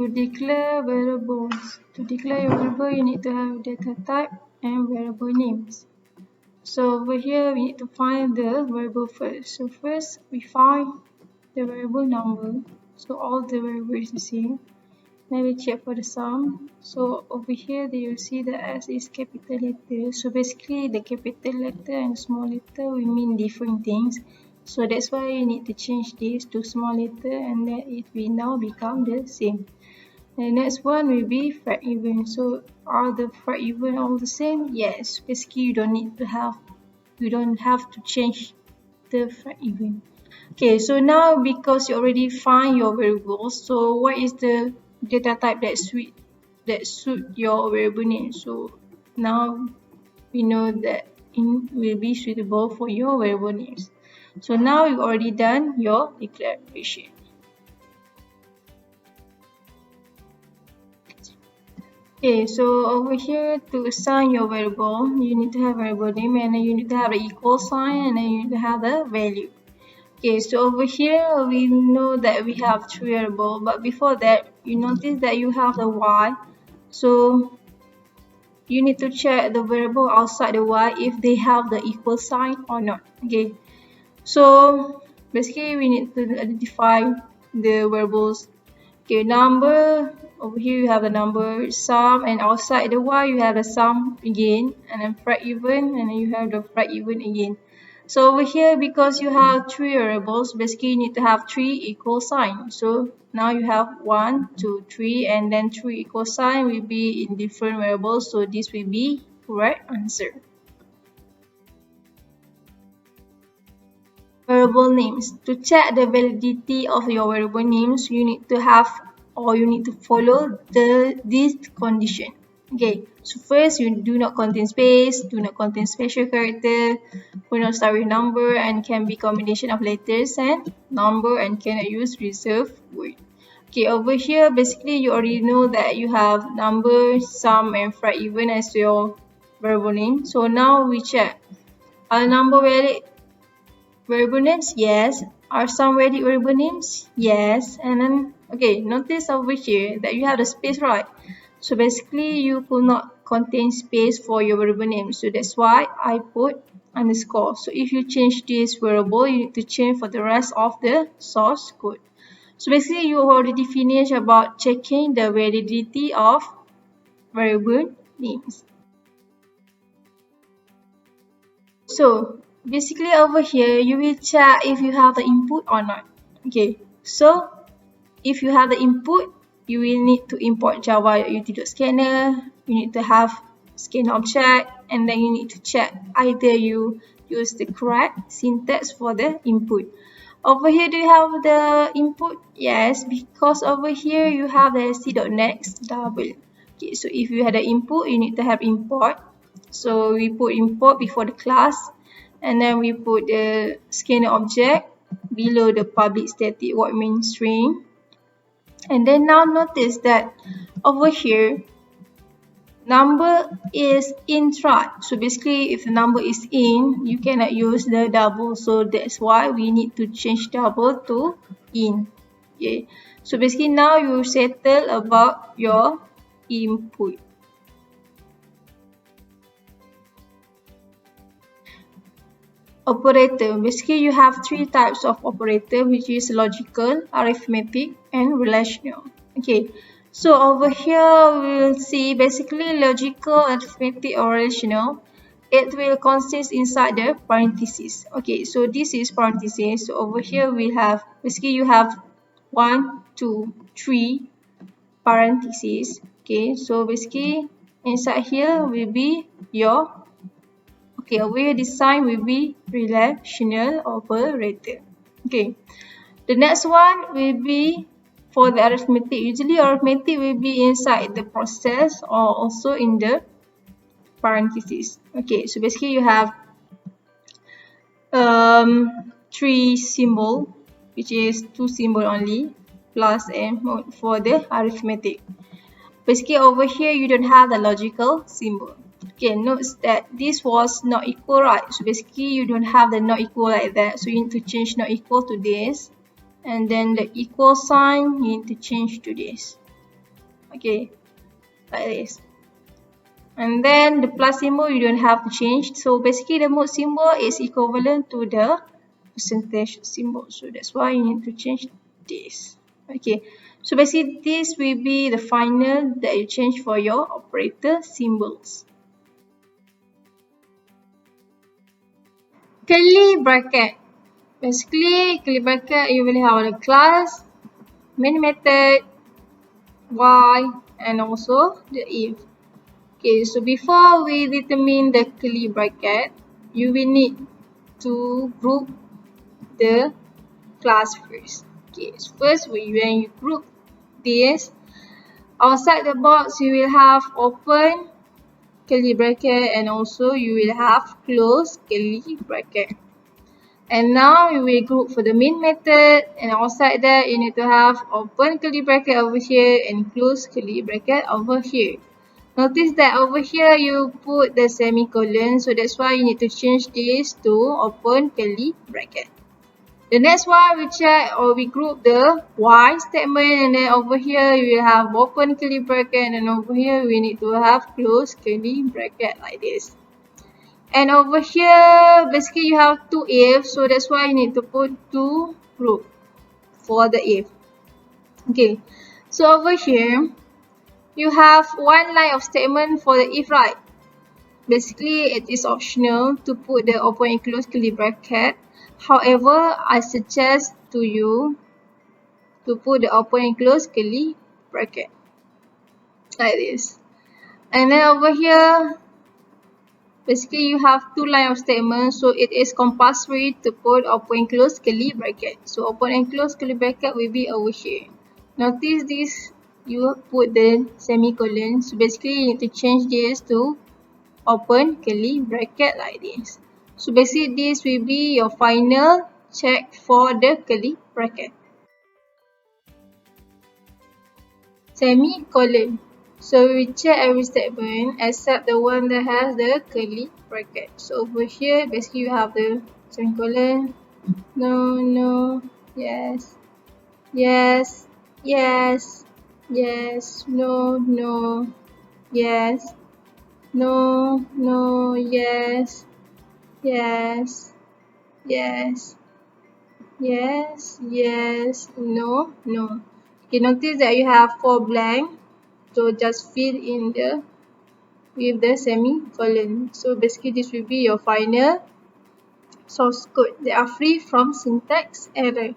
to declare variables. To declare your variable, you need to have data type and variable names. So over here, we need to find the variable first. So first, we find the variable number. So all the variables is the same. Then we check for the sum. So over here, you see the S is capital letter. So basically, the capital letter and small letter will mean different things. So that's why you need to change this to small letter, and then it will now become the same. The next one will be fact even. So are the fact even all the same? Yes. Basically, you don't have to change the fact even. Okay, so now because you already find your variables, so what is the data type that suit your variable name? So now we know that it will be suitable for your variable names. So now you've already done your declaration. Okay, so over here to assign your variable, you need to have variable name, and then you need to have the equal sign, and then you need to have the value. Okay, so over here we know that we have three variables, but before that you notice that you have the y. So you need to check the variable outside the y if they have the equal sign or not. Okay, so basically we need to identify the variables. Okay, number, over here you have the number, sum, and outside the y you have the sum again, and then fact even, and then you have the fact even again. So over here, because you have three variables, basically you need to have three equal signs. So now you have 1, 2, 3, and then three equal sign will be in different variables. So this will be correct answer. Variable names. To check the validity of your variable names, you need to have, or you need to follow this condition. Okay, so first, you do not contain space, do not contain special character, will not start with number, and can be combination of letters and number, and cannot use reserved word. Okay, over here, basically you already know that you have number, sum, and fact even as your variable name. So now we check, are number valid variable names? Yes. Are some valid variable names? Yes. And then, okay, notice over here that you have the space, right? So basically, you could not contain space for your variable name. So that's why I put underscore. So if you change this variable, you need to change for the rest of the source code. So basically, you already finished about checking the validity of variable names. So basically over here, you will check if you have the input or not. Okay, so if you have the input, you will need to import Java utility.scanner. You need to have scan object, and then you need to check either you use the correct syntax for the input. Over here, do you have the input? Yes, because over here you have the c.next double. Okay, so if you had the input, you need to have import. So we put import before the class, and then we put the scanner object below the public static void main string. And then now notice that over here, number is in try. So basically, if the number is in, you cannot use the double. So that's why we need to change double to in. Okay. So basically now you settle about your input. Operator. Basically, you have three types of operator, which is logical, arithmetic, and relational. Okay, so over here we'll see basically logical, arithmetic, or relational. It will consist inside the parentheses. Okay, so this is parentheses. So over here we have basically you have 1, 2, 3 parentheses. Okay, so basically inside here will be your over here this sign will be relational operator. Okay, the next one will be for the arithmetic. Usually arithmetic will be inside the process or also in the parentheses. Okay, so basically you have 3 symbol, which is 2 symbol only, plus and for the arithmetic. Basically over here you don't have the logical symbol. Okay, note that this was not equal, right? So basically you don't have the not equal like that. So you need to change not equal to this. And then the equal sign, you need to change to this. Okay, like this. And then the plus symbol you don't have to change. So basically the mode symbol is equivalent to the percentage symbol. So that's why you need to change this. Okay, so basically this will be the final that you change for your operator symbols. Curly bracket. Basically, curly bracket you will have the class, main method, while, and also the if. Okay, so before we determine the curly bracket, you will need to group the class first. Okay, so first when you group this, outside the box you will have open curly bracket and also you will have close curly bracket. And now you will group for the main method, and outside that you need to have open curly bracket over here and close curly bracket over here. Notice that over here you put the semicolon, so that's why you need to change this to open curly bracket. The next one we check or we group the while statement, and then over here you will have open curly bracket, and over here we need to have close curly bracket like this. And over here basically you have two if, so that's why you need to put two group for the if. Okay, so over here you have one line of statement for the if, right? Basically it is optional to put the open and close curly bracket. However, I suggest to you to put the open and close curly bracket like this. And then over here basically you have two line of statement, so it is compulsory to put open and close curly bracket. So open and close curly bracket will be over here. Notice this, you put the semicolon, so basically you need to change this to open curly bracket like this. So basically this will be your final check for the curly bracket. Semicolon. So we check every statement except the one that has the curly bracket. So over here basically you have the semicolon, no, no, yes, yes, yes, yes, no, no, yes, no, no, yes, yes, yes, yes, yes, no, no. Okay, notice that you have 4 blank, so just fill in with the semicolon. So basically this will be your final source code. They are free from syntax error.